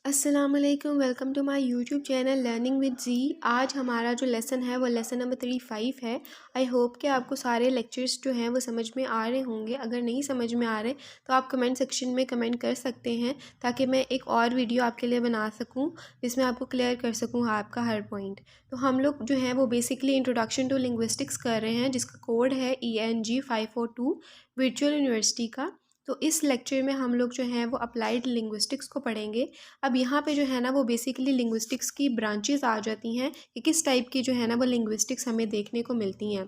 अस्सलाम वालेकुम, welcome to my YouTube channel learning with G. आज हमारा जो लेसन है वो लेसन नंबर 35 है। आई होप कि आपको सारे लेक्चर्स जो हैं वो समझ में आ रहे होंगे। अगर नहीं समझ में आ रहे तो आप कमेंट सेक्शन में कमेंट कर सकते हैं ताकि मैं एक और वीडियो आपके लिए बना सकूं जिसमें आपको क्लियर कर सकूं आपका हर पॉइंट। तो हम लोग जो है वो बेसिकली इंट्रोडक्शन टू लिंग्विस्टिक्स कर रहे हैं जिसका कोड है ENG 542 वर्चुअल यूनिवर्सिटी का। तो इस लेक्चर में हम लोग जो हैं वो अप्लाइड लिंग्विस्टिक्स को पढ़ेंगे। अब यहाँ पे जो है ना वो बेसिकली लिंग्विस्टिक्स की ब्रांचेस आ जाती हैं कि किस टाइप की जो है ना वो लिंग्विस्टिक्स हमें देखने को मिलती हैं।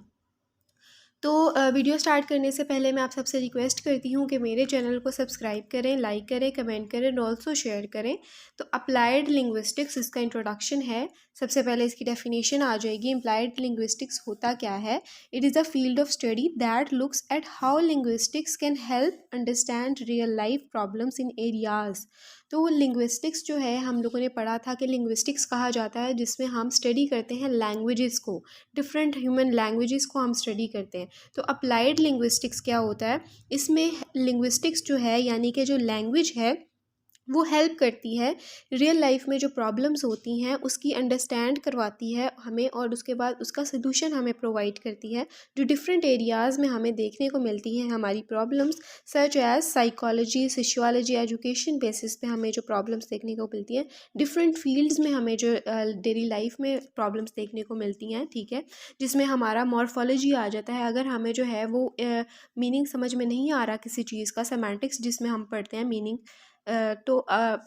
तो वीडियो स्टार्ट करने से पहले मैं आप सबसे रिक्वेस्ट करती हूँ कि मेरे चैनल को सब्सक्राइब करें, लाइक करें, कमेंट करें और ऑल्सो शेयर करें। तो अप्लाइड लिंग्विस्टिक्स इसका इंट्रोडक्शन है। सबसे पहले इसकी डेफिनेशन आ जाएगी। अप्लाइड लिंग्विस्टिक्स होता क्या है? It is a field of study that looks at how linguistics can help understand real life problems in areas. तो लिंग्विस्टिक्स जो है हम लोगों ने पढ़ा था कि लिंग्विस्टिक्स कहा जाता है जिसमें हम स्टडी करते हैं लैंग्वेजेस को, डिफरेंट ह्यूमन लैंग्वेजेस को हम स्टडी करते हैं। तो अप्लाइड लिंग्विस्टिक्स क्या होता है? इसमें लिंग्विस्टिक्स जो है यानी कि जो लैंग्वेज है वो हेल्प करती है रियल लाइफ में जो प्रॉब्लम्स होती हैं उसकी अंडरस्टैंड करवाती है हमें और उसके बाद उसका सलूशन हमें प्रोवाइड करती है जो डिफरेंट एरियाज़ में हमें देखने को मिलती हैं हमारी problems, such as psychology, sociology, education basis पे हमें जो प्रॉब्लम्स देखने को मिलती हैं। डिफरेंट फील्ड्स में हमें जो डेली लाइफ में प्रॉब्लम्स देखने को मिलती हैं, ठीक है, जिसमें हमारा मॉर्फोलॉजी आ जाता है। अगर हमें जो है वो मीनिंग समझ में नहीं आ रहा किसी चीज़ का, सेमांटिक्स जिसमें हम पढ़ते हैं मीनिंग, तो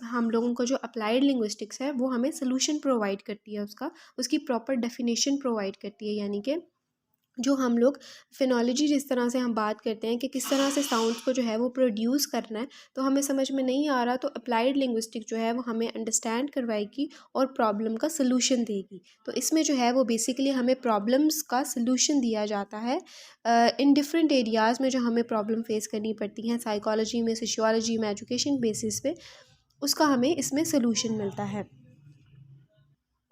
हम लोगों को जो अप्लाइड लिंग्विस्टिक्स है वो हमें सोल्यूशन प्रोवाइड करती है, उसकी प्रॉपर डेफिनेशन प्रोवाइड करती है। यानी कि जो हम लोग फिनोलॉजी जिस तरह से हम बात करते हैं कि किस तरह से साउंड्स को जो है वो प्रोड्यूस करना है, तो हमें समझ में नहीं आ रहा तो अप्लाइड लिंग्विस्टिक जो है वो हमें अंडरस्टैंड करवाएगी और प्रॉब्लम का सलूशन देगी। तो इसमें जो है वो बेसिकली हमें प्रॉब्लम्स का सलूशन दिया जाता है इन डिफरेंट एरियाज़ में जो हमें प्रॉब्लम फेस करनी पड़ती हैं, साइकोलॉजी में, सोशियोलॉजी में, एजुकेशन बेसिस पे उसका हमें इसमें सलूशन मिलता है।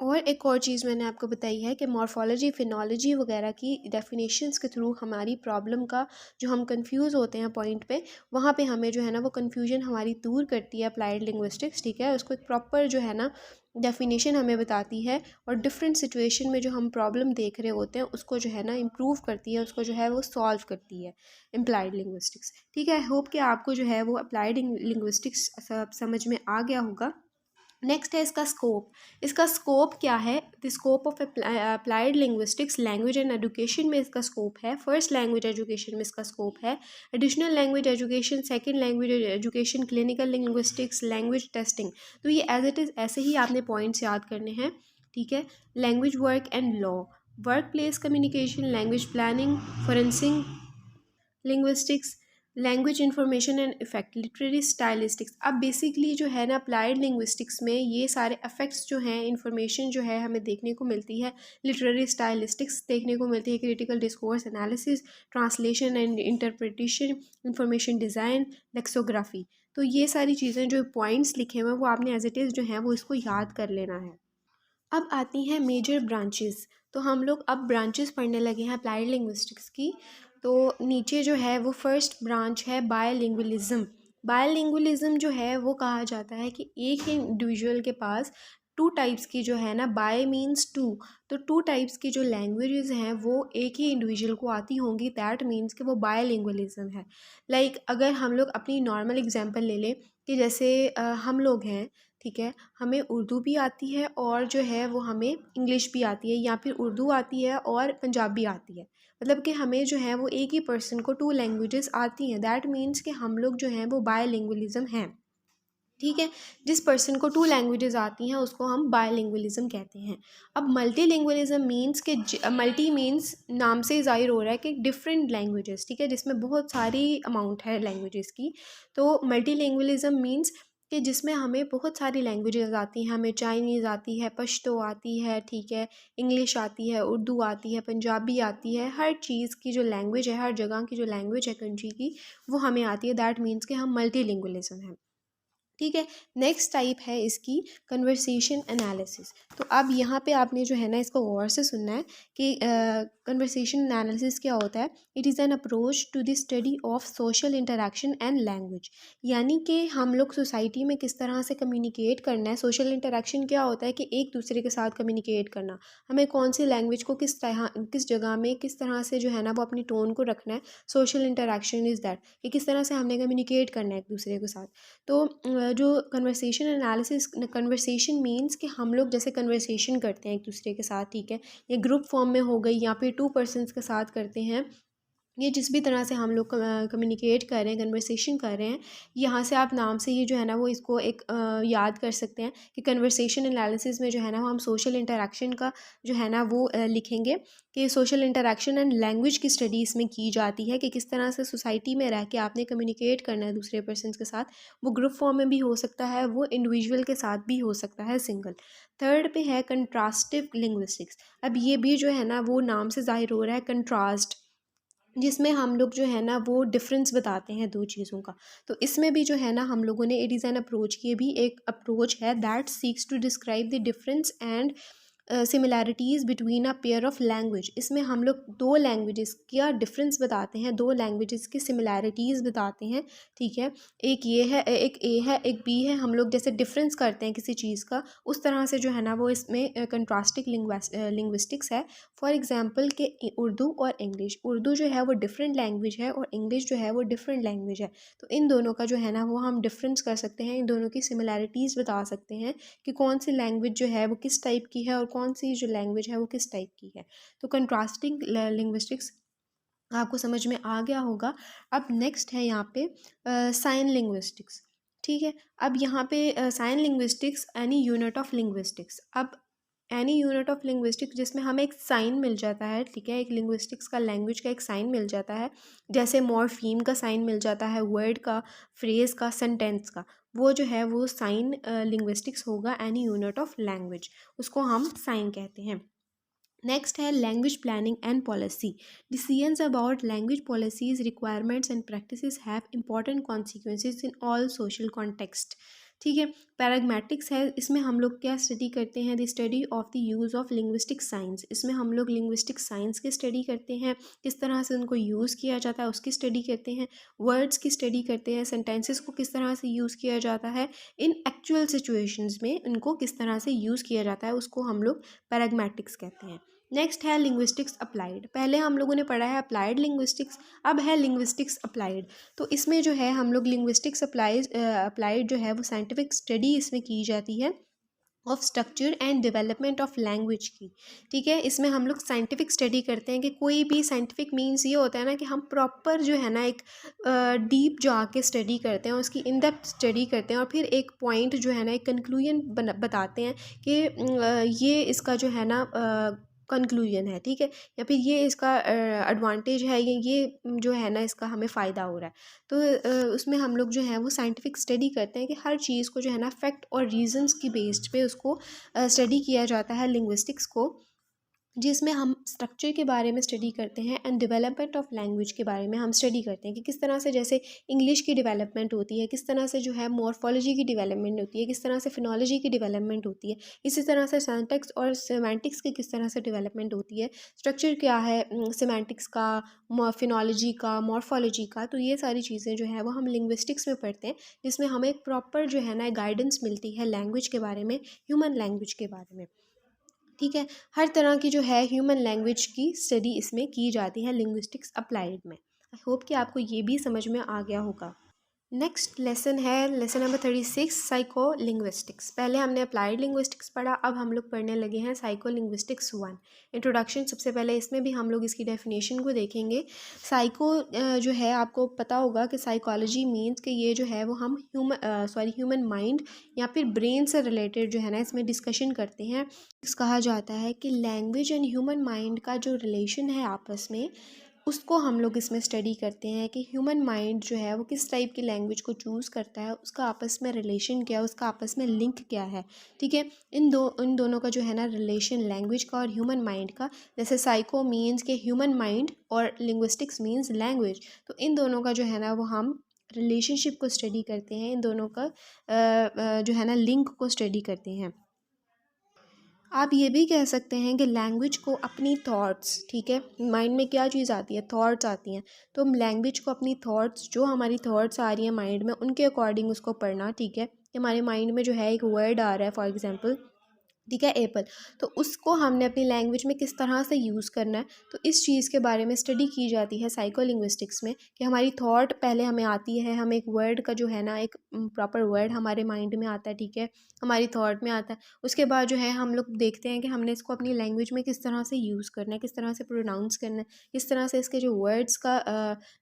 और एक और चीज़ मैंने आपको बताई है कि मॉर्फोलॉजी, फिनोलॉजी वगैरह की डेफिनेशंस के थ्रू हमारी प्रॉब्लम का जो हम कंफ्यूज होते हैं पॉइंट पे, वहाँ पे हमें जो है ना वो कंफ्यूजन हमारी दूर करती है अप्लाइड लिंग्विस्टिक्स, ठीक है। उसको एक प्रॉपर जो है ना डेफिनेशन हमें बताती है और डिफरेंट सिचुएशन में जो हम प्रॉब्लम देख रहे होते हैं उसको जो है ना इम्प्रूव करती है, उसको जो है वो सॉल्व करती है अप्लाइड लिंग्विस्टिक्स, ठीक है। आई होप कि आपको जो है वो अप्लाइड लिंग्विस्टिक्स समझ में आ गया होगा। नेक्स्ट है इसका स्कोप। इसका स्कोप क्या है? The scope of applied linguistics language and education में इसका स्कोप है। फर्स्ट लैंग्वेज एजुकेशन में इसका स्कोप है। Additional language education, second language education, clinical linguistics, language testing. तो ये एज इट इज़ ऐसे ही आपने पॉइंट्स याद करने हैं, ठीक है। Language work and law, work place communication, language planning, forensic linguistics, language information and effect, literary stylistics. अब बेसिकली जो है ना अप्लाइड लिंग्विस्टिक्स में ये सारे इफेक्ट्स जो हैं, इंफॉर्मेशन जो है हमें देखने को मिलती है। लिटरेरी स्टाइलिस्टिक्स देखने को मिलती है, critical discourse analysis, translation and interpretation, information design, lexicography. तो ये सारी चीज़ें जो पॉइंट्स लिखे हुए हैं वो आपने एज इट इज़ जो हैं वो इसको याद कर लेना है। अब आती हैं मेजर ब्रांचेस। तो हम लोग अब ब्रांचेस पढ़ने लगे हैं अप्लाइड लिंग्विस्टिक्स की। तो नीचे जो है वो फर्स्ट ब्रांच है बायलिंगुअलिज्म। बायलिंगुअलिज्म जो है वो कहा जाता है कि एक ही इंडिविजुअल के पास टू टाइप्स की जो है ना, बाय मीन्स टू, तो टू टाइप्स की जो लैंग्वेजेस हैं वो एक ही इंडिविजुअल को आती होंगी, दैट मीन्स कि वो बायलिंगुअलिज्म है। लाइक अगर हम लोग अपनी नॉर्मल एग्जांपल ले लें कि जैसे हम लोग हैं, ठीक है, हमें उर्दू भी आती है और जो है वो हमें इंग्लिश भी आती है, या फिर उर्दू आती है और पंजाबी आती है। मतलब कि हमें जो है वो एक ही पर्सन को टू लैंग्वेजेस आती हैं, दैट मीन्स कि हम लोग जो हैं वो बायलिंगुअलिज्म हैं, ठीक है। जिस पर्सन को टू लैंग्वेजेस आती हैं उसको हम बायलिंगुअलिज्म कहते हैं। अब मल्टीलिंगुअलिज्म मीन्स के मल्टी मीन्स नाम से ज़ाहिर हो रहा है कि डिफरेंट लैंग्वेजेस, ठीक है, जिसमें बहुत सारी अमाउंट है लैंग्वेजेस की। तो मल्टीलिंगुअलिज्म मीन्स कि जिसमें हमें बहुत सारी लैंग्वेजेस आती हैं, हमें चाइनीज़ आती है, पश्तो आती है, ठीक है, इंग्लिश आती है, उर्दू आती है, पंजाबी आती है, हर चीज़ की जो लैंग्वेज है, हर जगह की जो लैंग्वेज है कंट्री की, वो हमें आती है, दैट मीन्स कि हम मल्टीलिंगुअलिज्म हैं, ठीक है। नेक्स्ट टाइप है इसकी कन्वर्सेशन एनालिसिस। तो अब यहाँ पे आपने जो है ना इसको गौर से सुनना है कि कन्वर्सेशन एनालिसिस क्या होता है। It is an approach to the study of social interaction and language. यानी कि हम लोग सोसाइटी में किस तरह से कम्युनिकेट करना है। सोशल इंटरेक्शन क्या होता है कि एक दूसरे के साथ कम्युनिकेट करना, हमें कौन सी लैंग्वेज को किस जगह में किस तरह से जो है ना वो अपनी टोन को रखना है। सोशल इंटरेक्शन इज़ दैट कि किस तरह से हमने कम्युनिकेट करना है एक दूसरे के साथ। तो जो कन्वर्सेशन एनालिसिस, कन्वर्सेशन मीन्स कि हम लोग जैसे कन्वर्सेशन करते हैं एक दूसरे के साथ, ठीक है, ये ग्रुप फॉर्म में हो गई या फिर 2 पर्सन्स के साथ करते हैं, ये जिस भी तरह से हम लोग कम्युनिकेट कर रहे हैं, कन्वर्सेशन कर रहे हैं, यहाँ से आप नाम से ही जो है ना वो इसको एक याद कर सकते हैं कि कन्वर्सेशन एनालिसिस में जो है ना हम सोशल इंटरेक्शन का जो है ना वो लिखेंगे कि सोशल इंटरेक्शन एंड लैंग्वेज की स्टडी इसमें की जाती है कि किस तरह से सोसाइटी में रह के आपने कम्युनिकेट करना है दूसरे पर्सन के साथ। वो ग्रुप फॉर्म में भी हो सकता है, वो इंडिविजुअल के साथ भी हो सकता है, सिंगल। थर्ड पे है कंट्रास्टिव लिंग्विस्टिक्स। अब ये भी जो है ना वो नाम से जाहिर हो रहा है कंट्रास्ट, जिसमें हम लोग जो है ना वो डिफरेंस बताते हैं दो चीज़ों का। तो इसमें भी जो है ना हम लोगों ने इट इज़ एन अप्रोच, ये भी एक अप्रोच है that seeks to describe the difference and similarities between a pair of language. इसमें हम लोग दो लैंग्वेजेस का डिफरेंस बताते हैं, दो लैंग्वेजेस की सिमिलैरिटीज़ बताते हैं, ठीक है। एक ये है, एक ए है, एक बी है। हम लोग जैसे डिफरेंस करते हैं किसी चीज़ का, उस तरह से जो है ना वो इसमें कंट्रास्टिक लिंग्विस्टिक्स है। फॉर एग्जांपल कि उर्दू और इंग्लिश, उर्दू जो है वो डिफरेंट लैंग्वेज है और इंग्लिश जो है वो डिफरेंट लैंग्वेज है। तो इन दोनों का जो है ना वो हम डिफरेंस कर सकते हैं, इन दोनों की सिमिलैरिटीज़ बता सकते हैं कि कौन सी लैंग्वेज जो है वो किस टाइप की है और कौन सी जो लैंग्वेज है वो किस टाइप की है। तो कंट्रास्टिंग लिंग्विस्टिक्स आपको समझ में आ गया होगा। अब नेक्स्ट है यहाँ पे साइन लिंग्विस्टिक्स, ठीक है। अब यहाँ पे sign linguistics any unit of linguistics. अब एनी यूनिट ऑफ लिंग्विस्टिक्स जिसमें हमें एक साइन मिल जाता है, ठीक है, एक लिंग्विस्टिक्स का लैंग्वेज का एक साइन मिल जाता है, जैसे मॉर्फीम का साइन मिल जाता है, वर्ड का, फ्रेज का, सेंटेंस का, वो जो है वो साइन लिंग्विस्टिक्स होगा एनी यूनिट ऑफ लैंग्वेज, उसको हम साइन कहते हैं। नेक्स्ट है language planning and policy. Decisions about language policies, requirements and practices have important consequences in all social context, ठीक है। पैराग्मेटिक्स है, इसमें हम लोग क्या स्टडी करते हैं, the study of the use of linguistic science. इसमें हम लोग लिंग्विस्टिक साइंस की स्टडी करते हैं, किस तरह से उनको यूज़ किया जाता है उसकी स्टडी करते हैं, वर्ड्स की स्टडी करते हैं, सेंटेंसेस को किस तरह से यूज़ किया जाता है, इन एक्चुअल सिचुएशंस में उनको किस तरह से यूज़ किया जाता है, उसको हम लोग पैराग्मेटिक्स कहते हैं। नेक्स्ट है लिंग्विस्टिक्स अप्लाइड। पहले हम लोगों ने पढ़ा है अप्लाइड लिंग्विस्टिक्स, अब है लिंग्विस्टिक्स अप्लाइड। तो इसमें जो है हम लोग लिंग्विस्टिक्स अप्लाइड जो है वो साइंटिफिक स्टडी इसमें की जाती है of structure and development of language की, ठीक है। इसमें हम लोग साइंटिफिक स्टडी करते हैं कि कोई भी साइंटिफिक मीन्स ये होता है ना कि हम प्रॉपर जो है ना एक डीप जाके स्टडी करते हैं, उसकी इन डेप्थ स्टडी करते हैं और फिर एक पॉइंट जो है ना एक कंक्लूजन बताते हैं कि ये इसका जो है ना कंक्लूजन है, ठीक है, या फिर ये इसका एडवांटेज है, ये जो है ना इसका हमें फ़ायदा हो रहा है। तो उसमें हम लोग जो है वो साइंटिफिक स्टडी करते हैं कि हर चीज़ को जो है ना फैक्ट और रीजंस की बेस्ड पे उसको स्टडी किया जाता है लिंग्विस्टिक्स को, जिसमें हम स्ट्रक्चर के बारे में स्टडी करते हैं एंड डेवलपमेंट ऑफ लैंग्वेज के बारे में हम स्टडी करते हैं कि किस तरह से जैसे इंग्लिश की डेवलपमेंट होती है, किस तरह से जो है मॉर्फोलॉजी की डेवलपमेंट होती है, किस तरह से फिनोलॉजी की डेवलपमेंट होती है, इसी तरह से सिंटैक्स और सेमेंटिक्स की किस तरह से डेवलपमेंट होती है। स्ट्रक्चर क्या है सेमेंटिक्स का, फिनोलॉजी का, मॉर्फोलॉजी का, तो ये सारी चीज़ें जो है वो हम लिंग्विस्टिक्स में पढ़ते हैं, जिसमें हमें एक प्रॉपर जो है ना गाइडेंस मिलती है लैंग्वेज के बारे में, ह्यूमन लैंग्वेज के बारे में, ठीक है। हर तरह की जो है ह्यूमन लैंग्वेज की स्टडी इसमें की जाती है लिंग्विस्टिक्स अप्लाइड में। आई होप कि आपको ये भी समझ में आ गया होगा। नेक्स्ट लेसन है लेसन नंबर 36 साइको लिंग्विस्टिक्स। पहले हमने अप्लाइड लिंग्विस्टिक्स पढ़ा, अब हम लोग पढ़ने लगे हैं साइको लिंग्विस्टिक्स 1 इंट्रोडक्शन। सबसे पहले इसमें भी हम लोग इसकी डेफिनेशन को देखेंगे। साइको जो है आपको पता होगा कि साइकोलॉजी मीन्स कि ये जो है वो हम ह्यूमन माइंड या फिर ब्रेन से रिलेटेड जो है ना इसमें डिस्कशन करते हैं। कहा जाता है कि लैंग्वेज एंड ह्यूमन माइंड का जो रिलेशन है आपस में, उसको हम लोग इसमें स्टडी करते हैं कि ह्यूमन माइंड जो है वो किस टाइप की लैंग्वेज को चूज़ करता है, उसका आपस में रिलेशन क्या है, उसका आपस में लिंक क्या है, ठीक है। इन दोनों का जो है ना रिलेशन लैंग्वेज का और ह्यूमन माइंड का, जैसे साइको मीन्स के ह्यूमन माइंड और लिंग्विस्टिक्स मीन्स लैंग्वेज, तो इन दोनों का जो है ना वो हम रिलेशनशिप को स्टडी करते हैं, इन दोनों का जो है ना लिंक को स्टडी करते हैं। आप ये भी कह सकते हैं कि लैंग्वेज को अपनी थॉट्स, ठीक है, माइंड में क्या चीज़ आती है, थॉट्स आती हैं, तो हम लैंग्वेज को अपनी थॉट्स, जो हमारी थॉट्स आ रही हैं माइंड में, उनके अकॉर्डिंग उसको पढ़ना, ठीक है। कि हमारे माइंड में जो है एक वर्ड आ रहा है फॉर एग्जांपल, ठीक है, एप्पल, तो उसको हमने अपनी लैंग्वेज में किस तरह से यूज़ करना है, तो इस चीज़ के बारे में स्टडी की जाती है साइकोलिंग्विस्टिक्स में। कि हमारी थॉट पहले हमें आती है, हम एक वर्ड का जो है ना एक प्रॉपर वर्ड हमारे माइंड में आता है, ठीक है, हमारी थॉट में आता है, उसके बाद जो है हम लोग देखते हैं कि हमने इसको अपनी लैंग्वेज में किस तरह से यूज़ करना है, किस तरह से प्रोनाउंस करना है, किस तरह से इसके जो वर्ड्स का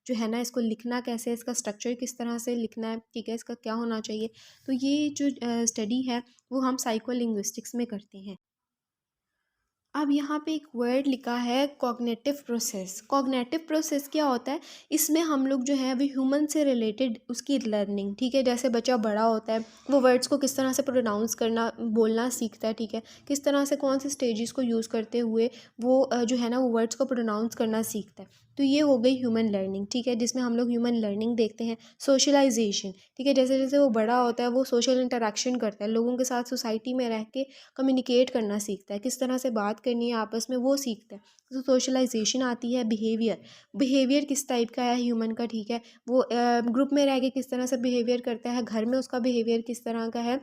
जो है ना इसको लिखना कैसे है, इसका स्ट्रक्चर किस तरह से लिखना है, ठीक है, इसका क्या होना चाहिए। तो ये जो स्टडी है वो हम साइकोलिंग्विस्टिक्स में करते हैं। अब यहाँ पे एक वर्ड लिखा है कॉग्निटिव प्रोसेस। कॉग्निटिव प्रोसेस क्या होता है, इसमें हम लोग जो है अभी ह्यूमन से रिलेटेड उसकी लर्निंग, ठीक है, जैसे बच्चा बड़ा होता है वो वर्ड्स को किस तरह से प्रोनाउंस करना, बोलना सीखता है, ठीक है, किस तरह से कौन से स्टेजेस को यूज़ करते हुए वो जो है ना वो वर्ड्स को प्रोनाउंस करना सीखता है। तो ये हो गई ह्यूमन लर्निंग, ठीक है, जिसमें हम लोग ह्यूमन लर्निंग देखते हैं। सोशलाइजेशन, ठीक है, जैसे जैसे वो बड़ा होता है वो सोशल इंटरेक्शन करता है, लोगों के साथ सोसाइटी में रह के कम्युनिकेट करना सीखता है, किस तरह से बात करनी है आपस में वो सीखता है। तो सोशलाइजेशन आती है। बिहेवियर, बिहेवियर किस टाइप का है ह्यूमन का, ठीक है, वो ग्रुप में रह के किस तरह से बिहेवियर करता है, घर में उसका बिहेवियर किस तरह का है।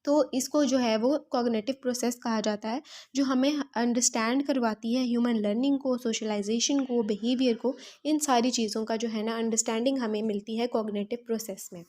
तो इसको जो है वो कॉग्निटिव प्रोसेस कहा जाता है, जो हमें अंडरस्टैंड करवाती है ह्यूमन लर्निंग को, सोशलाइजेशन को, बिहेवियर को, इन सारी चीज़ों का जो है ना अंडरस्टैंडिंग हमें मिलती है कॉग्निटिव प्रोसेस में,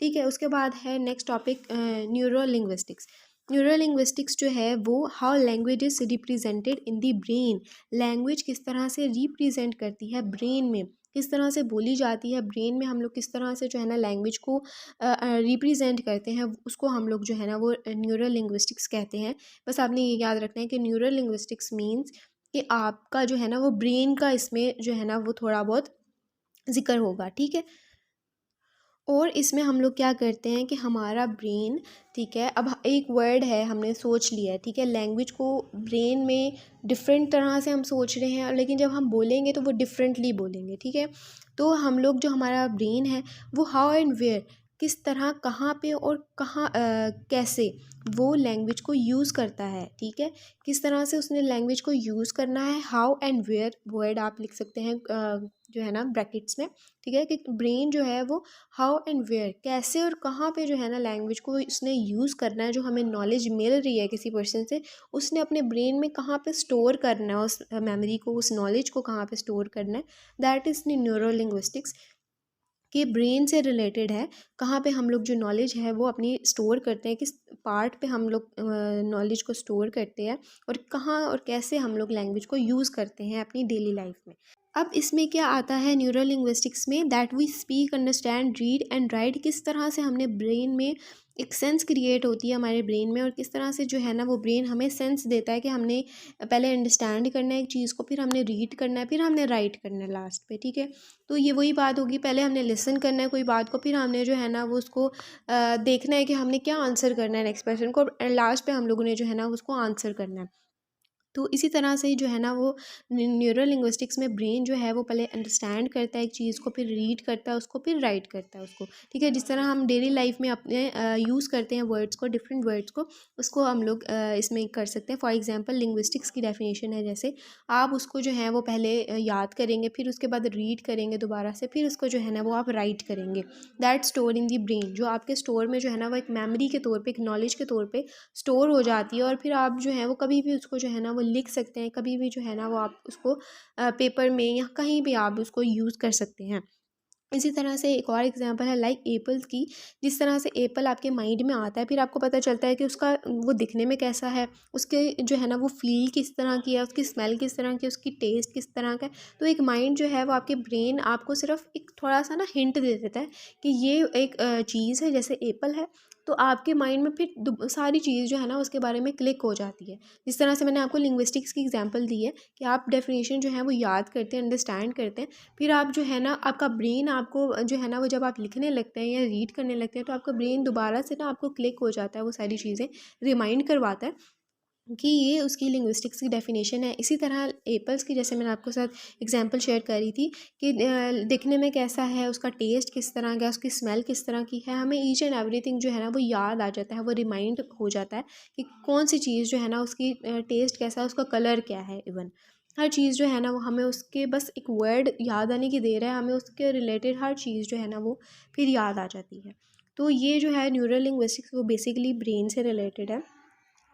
ठीक है। उसके बाद है next topic neuro linguistics. Neuro linguistics जो है वो how language is represented in the brain. Language किस तरह से रिप्रेजेंट करती है ब्रेन में, किस तरह से बोली जाती है ब्रेन में, हम लोग किस तरह से जो है ना लैंग्वेज को रिप्रेजेंट करते हैं, उसको हम लोग जो है ना वो न्यूरो लिंग्विस्टिक्स कहते हैं। बस आपने ये याद रखना है कि न्यूरो लिंग्विस्टिक्स मीन्स कि आपका जो है ना वो ब्रेन का इसमें जो है ना वो थोड़ा बहुत जिक्र होगा, ठीक है। और इसमें हम लोग क्या करते हैं कि हमारा ब्रेन, ठीक है, अब एक वर्ड है हमने सोच लिया है, ठीक है, लैंग्वेज को ब्रेन में डिफरेंट तरह से हम सोच रहे हैं, लेकिन जब हम बोलेंगे तो वो डिफरेंटली बोलेंगे, ठीक है। तो हम लोग जो हमारा ब्रेन है वो हाउ एंड वेयर, किस तरह, कहाँ पे और कहाँ कैसे वो लैंग्वेज को यूज़ करता है, ठीक है, किस तरह से उसने लैंग्वेज को यूज़ करना है। हाउ एंड वेयर वर्ड आप लिख सकते हैं जो है ना ब्रैकेट्स में, ठीक है, कि ब्रेन जो है वो हाउ एंड वेयर, कैसे और कहाँ पे जो है ना लैंग्वेज को इसने यूज़ करना है, जो हमें नॉलेज मिल रही है किसी पर्सन से, उसने अपने ब्रेन में कहाँ पे स्टोर करना है उस मेमोरी को, उस नॉलेज को कहाँ पे स्टोर करना है। That is the neuro linguistics, कि ब्रेन से रिलेटेड है, कहाँ पे हम लोग जो नॉलेज है वो अपनी स्टोर करते हैं, किस पार्ट पे हम लोग नॉलेज को स्टोर करते हैं, और कहाँ और कैसे हम लोग लैंग्वेज को यूज़ करते हैं अपनी डेली लाइफ में। अब इसमें क्या आता है न्यूरो लिंग्विस्टिक्स में, that we speak, understand, read and write. किस तरह से हमने ब्रेन में एक सेंस क्रिएट होती है हमारे ब्रेन में, और किस तरह से जो है ना वो ब्रेन हमें सेंस देता है कि हमने पहले अंडरस्टैंड करना है एक चीज़ को, फिर हमने रीड करना है, फिर हमने राइट करना है लास्ट पे, ठीक है। तो ये वही बात होगी, पहले हमने लिसन करना है कोई बात को, फिर हमने जो है ना वो उसको देखना है कि हमने क्या आंसर करना है नेक्स्ट पर्सन को, लास्ट पे हम लोगों ने जो है ना उसको आंसर करना है। तो इसी तरह से जो है ना वो न्यूरो लिंग्विस्टिक्स में ब्रेन जो है वो पहले अंडरस्टैंड करता है एक चीज़ को, फिर रीड करता है उसको, फिर राइट करता है उसको, ठीक है। जिस तरह हम डेली लाइफ में अपने यूज़ करते हैं वर्ड्स को, डिफरेंट वर्ड्स को, उसको हम लोग इसमें कर सकते हैं। फॉर एग्जांपल लिंग्विस्टिक्स की डेफिनेशन है, जैसे आप उसको जो है वो पहले याद करेंगे, फिर उसके बाद रीड करेंगे दोबारा से, फिर उसको जो है ना वो आप राइट करेंगे। That store in the brain, जो आपके स्टोर में जो है ना वो एक मेमोरी के तौर पर, एक नॉलेज के तौर पर स्टोर हो जाती है, और फिर आप जो है वो कभी भी उसको जो है ना वो लिख सकते हैं, कभी भी जो है ना वो आप उसको पेपर में या कहीं भी आप उसको यूज़ कर सकते हैं। इसी तरह से एक और एग्जांपल है लाइक एप्पल्स की। जिस तरह से एप्पल आपके माइंड में आता है, फिर आपको पता चलता है कि उसका वो दिखने में कैसा है, उसके जो है ना वो फील किस तरह की है, उसकी स्मेल किस तरह की है, उसकी टेस्ट किस तरह का है। तो एक माइंड जो है वो आपके ब्रेन आपको सिर्फ एक थोड़ा सा ना हिंट दे देता है कि ये एक चीज़ है, जैसे एप्पल है, तो आपके माइंड में फिर सारी चीज़ जो है ना उसके बारे में क्लिक हो जाती है। जिस तरह से मैंने आपको लिंग्विस्टिक्स की एग्जांपल दी है कि आप डेफिनेशन जो है वो याद करते हैं, अंडरस्टैंड करते हैं, फिर आप जो है ना आपका ब्रेन आपको जो है ना वो जब आप लिखने लगते हैं या रीड करने लगते हैं, तो आपका ब्रेन दोबारा से ना आपको क्लिक हो जाता है, वो सारी चीज़ें रिमाइंड करवाता है। कि ये उसकी लिंग्विस्टिक्स की डेफिनेशन है। इसी तरह एप्पल्स की, जैसे मैंने आपके साथ एग्जांपल शेयर करी थी कि दिखने में कैसा है, उसका टेस्ट किस तरह का, उसकी स्मेल किस तरह की है, हमें ईच एंड एवरीथिंग जो है ना वो याद आ जाता है, वो रिमाइंड हो जाता है कि कौन सी चीज़ जो है ना उसकी टेस्ट कैसा है, उसका कलर क्या है। इवन हर चीज़ जो है ना वो हमें उसके बस एक वर्ड याद आने की देर है, हमें उसके रिलेटेड हर चीज़ जो है ना वो फिर याद आ जाती है। तो ये जो है न्यूरल लिंग्विस्टिक्स वो बेसिकली ब्रेन से रिलेटेड है।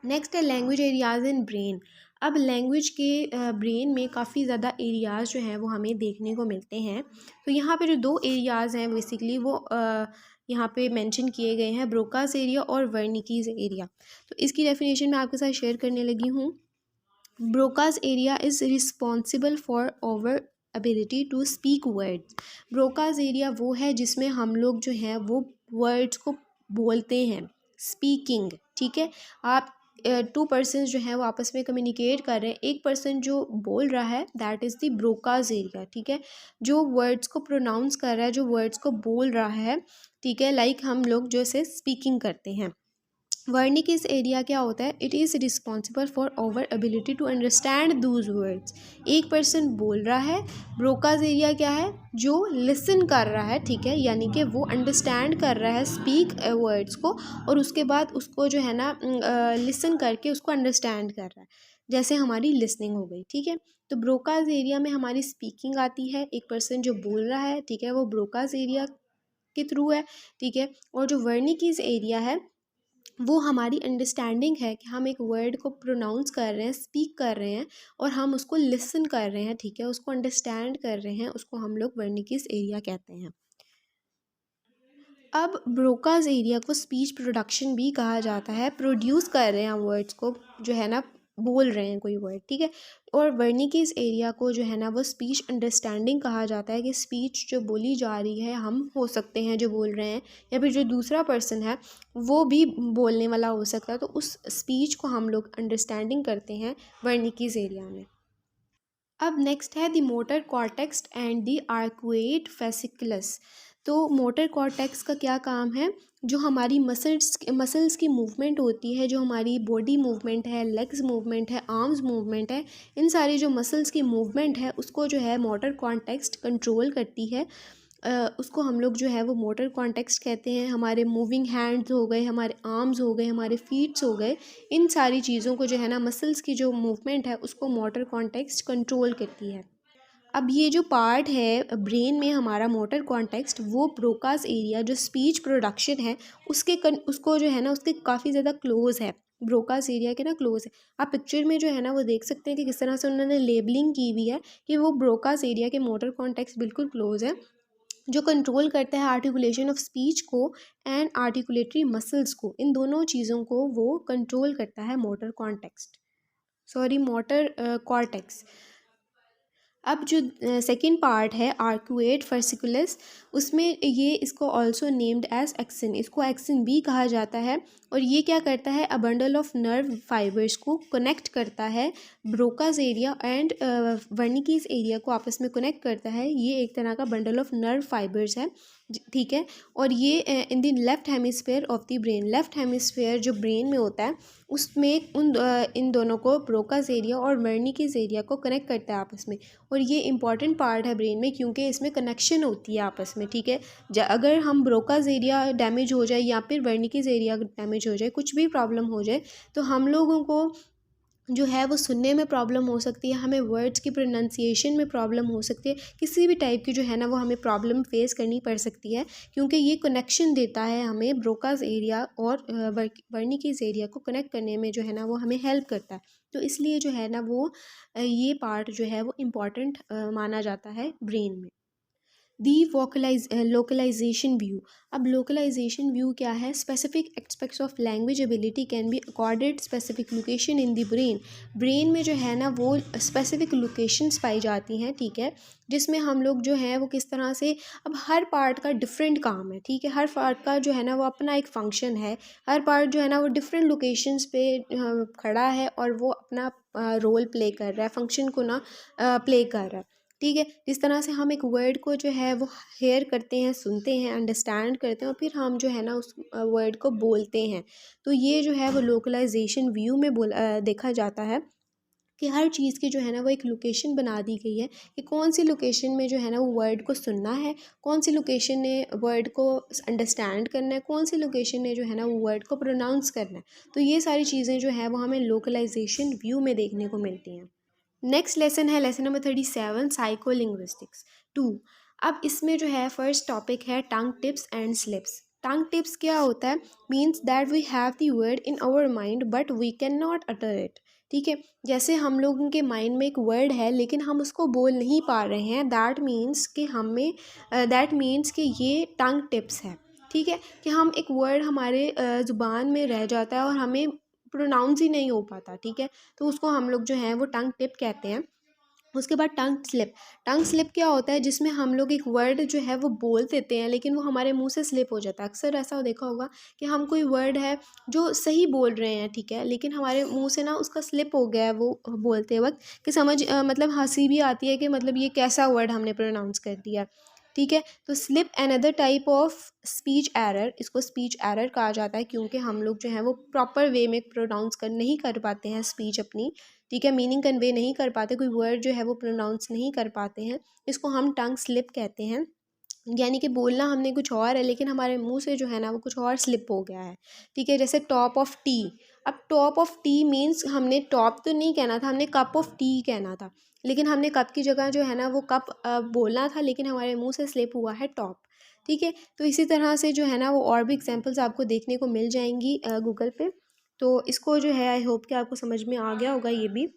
नेक्स्ट है लैंग्वेज एरियाज़ इन ब्रेन। अब लैंग्वेज के ब्रेन में काफ़ी ज़्यादा एरियाज़ जो हैं वो हमें देखने को मिलते हैं। तो यहाँ पे जो दो एरियाज़ हैं बेसिकली वो यहाँ पे मेंशन किए गए हैं, ब्रोकास एरिया और वर्निकीज एरिया। तो इसकी डेफिनेशन मैं आपके साथ शेयर करने लगी हूँ। Broca's area is responsible for our ability to speak words. Broca's area वो है जिसमें हम लोग जो हैं वो वर्ड्स को बोलते हैं, स्पीकिंग। ठीक है, आप टू पर्सन जो हैं वो आपस में कम्युनिकेट कर रहे हैं, एक पर्सन जो बोल रहा है that is the Broca's area. ठीक है, जो वर्ड्स को प्रोनाउंस कर रहा है, जो वर्ड्स को बोल रहा है, ठीक है, लाइक हम लोग जैसे स्पीकिंग करते हैं। वर्निकिस एरिया क्या होता है, it is responsible for our ability to understand those words. एक पर्सन बोल रहा है, ब्रोकाज एरिया क्या है, जो लिसन कर रहा है। ठीक है, यानी कि वो अंडरस्टैंड कर रहा है स्पीक वर्ड्स को, और उसके बाद उसको जो है ना लिसन करके उसको अंडरस्टैंड कर रहा है, जैसे हमारी लिसनिंग हो गई। ठीक है, तो ब्रोकाज एरिया में हमारी स्पीकिंग आती है, एक पर्सन जो बोल रहा है, ठीक है, वो ब्रोकाज एरिया के थ्रू है। ठीक है, और जो वर्निकिस एरिया है वो हमारी अंडरस्टैंडिंग है कि हम एक वर्ड को प्रोनाउंस कर रहे हैं, स्पीक कर रहे हैं, और हम उसको लिसन कर रहे हैं। ठीक है, उसको अंडरस्टैंड कर रहे हैं, उसको हम लोग वर्निकिस एरिया कहते हैं। अब ब्रोकाज एरिया को स्पीच प्रोडक्शन भी कहा जाता है, प्रोड्यूस कर रहे हैं वर्ड्स को, जो है ना बोल रहे हैं कोई वर्ड। ठीक है, और वर्निकिस एरिया को जो है ना वो स्पीच अंडरस्टैंडिंग कहा जाता है कि स्पीच जो बोली जा रही है, हम हो सकते हैं जो बोल रहे हैं, या फिर जो दूसरा पर्सन है वो भी बोलने वाला हो सकता है, तो उस स्पीच को हम लोग अंडरस्टैंडिंग करते हैं वर्निकिस एरिया में। अब नेक्स्ट है the motor cortex and the arcuate fasciculus. तो मोटर कॉर्टेक्स का क्या काम है, जो हमारी मसल्स की मूवमेंट होती है, जो हमारी बॉडी मूवमेंट है, लेग्स मूवमेंट है, आर्म्स मूवमेंट है, इन सारी जो मसल्स की मूवमेंट है उसको जो है मोटर कॉर्टेक्स कंट्रोल करती है। उसको हम लोग जो है वो मोटर कॉन्टेक्स्ट कहते हैं। हमारे मूविंग हैंड्स हो गए, हमारे आर्म्स हो गए, हमारे फीट्स हो गए, इन सारी चीज़ों को जो है ना मसल्स की जो मूवमेंट है उसको मोटर कॉन्टेक्स्ट कंट्रोल करती है। अब ये जो पार्ट है ब्रेन में हमारा मोटर कॉन्टेक्स्ट, वो ब्रोकास एरिया जो स्पीच प्रोडक्शन है उसको जो है ना उसके काफ़ी ज़्यादा क्लोज है, ब्रोकास एरिया के ना क्लोज है। आप पिक्चर में जो है ना वो देख सकते हैं कि किस तरह से उन्होंने लेबलिंग की हुई है कि वो ब्रोकास एरिया के मोटर कॉन्टेक्स्ट बिल्कुल क्लोज है, जो कंट्रोल करता है आर्टिकुलेशन ऑफ स्पीच को एंड आर्टिकुलेटरी मसल्स को। इन दोनों चीज़ों को वो कंट्रोल करता है motor context, sorry motor cortex. अब जो सेकंड पार्ट है आर्कुएट फर्सिकुलस, उसमें ये इसको ऑल्सो नेम्ड एज एक्सिन, इसको एक्सिन भी कहा जाता है। और ये क्या करता है, a bundle of nerve fibres को कनेक्ट करता है, ब्रोकास एरिया एंड वर्निकीज एरिया को आपस में कनेक्ट करता है। ये एक तरह का बंडल ऑफ नर्व फाइबर्स है। ठीक है, और ये in the left hemisphere of the brain, left hemisphere जो ब्रेन में होता है उसमें इन दोनों को ब्रोकास एरिया और वर्निकीज एरिया को कनेक्ट करता है आपस में। और ये इंपॉर्टेंट पार्ट है ब्रेन में क्योंकि इसमें कनेक्शन होती है आपस में। ठीक है, अगर हम ब्रोकास एरिया डैमेज हो जाए या फिर वर्निकीज एरिया डैमेज हो जाए, कुछ भी प्रॉब्लम हो जाए, तो हम लोगों को जो है वो सुनने में प्रॉब्लम हो सकती है, हमें वर्ड्स की प्रोनाउंसिएशन में प्रॉब्लम हो सकती है, किसी भी टाइप की जो है ना वो हमें प्रॉब्लम फेस करनी पड़ सकती है, क्योंकि ये कनेक्शन देता है हमें, ब्रोकास एरिया और वर्निकीज एरिया को कनेक्ट करने में जो है ना वो हमें हेल्प करता है। तो इसलिए जो है ना वो ये पार्ट जो है वो इम्पॉर्टेंट माना जाता है ब्रेन में। दी लोकलाइजेशन व्यू। अब लोकलाइजेशन व्यू क्या है, specific aspects of language ability can be accorded specific location in the brain. Brain में जो है ना वो स्पेसिफिक लोकेशंस पाई जाती हैं। ठीक है, जिसमें हम लोग जो है वो किस तरह से, अब हर पार्ट का डिफरेंट काम है। ठीक है, हर पार्ट का जो है ना वो अपना एक फंक्शन है, हर पार्ट जो है ना वो डिफरेंट लोकेशंस पे खड़ा है और वो अपना रोल प्ले कर रहा है, फंक्शन को ना प्ले कर रहा है। ठीक है। जिस तरह से हम एक वर्ड को जो है वो हेयर करते हैं, सुनते हैं, अंडरस्टैंड करते हैं और फिर हम जो है ना उस वर्ड को बोलते हैं। तो ये जो है वो लोकलाइजेशन व्यू में देखा जाता है कि हर चीज़ की जो है ना वो एक लोकेशन बना दी गई है कि कौन सी लोकेशन में जो है ना वो वर्ड को सुनना है, कौन सी लोकेशन ने वर्ड को अंडरस्टैंड करना है, कौन सी लोकेशन ने जो है ना वो वर्ड को प्रोनाउंस करना है। तो ये सारी चीज़ें जो है वो हमें लोकलाइजेशन व्यू में देखने को मिलती हैं। नेक्स्ट लेसन है लेसन नंबर 37, साइको लिंग्विस्टिक्स 2। अब इसमें जो है फर्स्ट टॉपिक है tongue tips and slips. Tongue tips क्या होता है? Means that we have the word in our mind but we can not utter it. ठीक है, जैसे हम लोगों के माइंड में एक वर्ड है लेकिन हम उसको बोल नहीं पा रहे हैं, दैट मीन्स कि ये टंग टिप्स है। ठीक है, कि हम एक वर्ड हमारे ज़ुबान में रह जाता है और हमें प्रोनाउंस ही नहीं हो पाता। ठीक है, तो उसको हम लोग जो है वो टंग टिप कहते हैं। उसके बाद टंग स्लिप। टंग स्लिप क्या होता है? जिसमें हम लोग एक वर्ड जो है वो बोल देते हैं लेकिन वो हमारे मुंह से स्लिप हो जाता है। अक्सर ऐसा देखा होगा कि हम कोई वर्ड है जो सही बोल रहे हैं, ठीक है, लेकिन हमारे मुंह से ना उसका स्लिप हो गया है वो बोलते वक्त, कि मतलब हंसी भी आती है कि मतलब ये कैसा वर्ड हमने प्रोनाउंस कर दिया। ठीक है, तो slip another type of speech error, इसको स्पीच एरर कहा जाता है क्योंकि हम लोग जो है वो प्रॉपर वे में प्रोनाउंस कर नहीं कर पाते हैं स्पीच अपनी। ठीक है, मीनिंग कन्वे नहीं कर पाते, कोई वर्ड जो है वो प्रोनाउंस नहीं कर पाते हैं, इसको हम टंग स्लिप कहते हैं। यानी कि बोलना हमने कुछ और है लेकिन हमारे मुंह से जो है ना वो कुछ और स्लिप हो गया है। ठीक है, जैसे टॉप ऑफ टी। अब टॉप ऑफ टी मीन्स हमने टॉप तो नहीं कहना था, हमने कप ऑफ टी कहना था, लेकिन हमने कप की जगह जो है ना वो कप बोलना था, लेकिन हमारे मुंह से स्लिप हुआ है टॉप। ठीक है, तो इसी तरह से जो है ना वो और भी एग्जांपल्स आपको देखने को मिल जाएंगी गूगल पे। तो इसको जो है आई होप कि आपको समझ में आ गया होगा ये भी।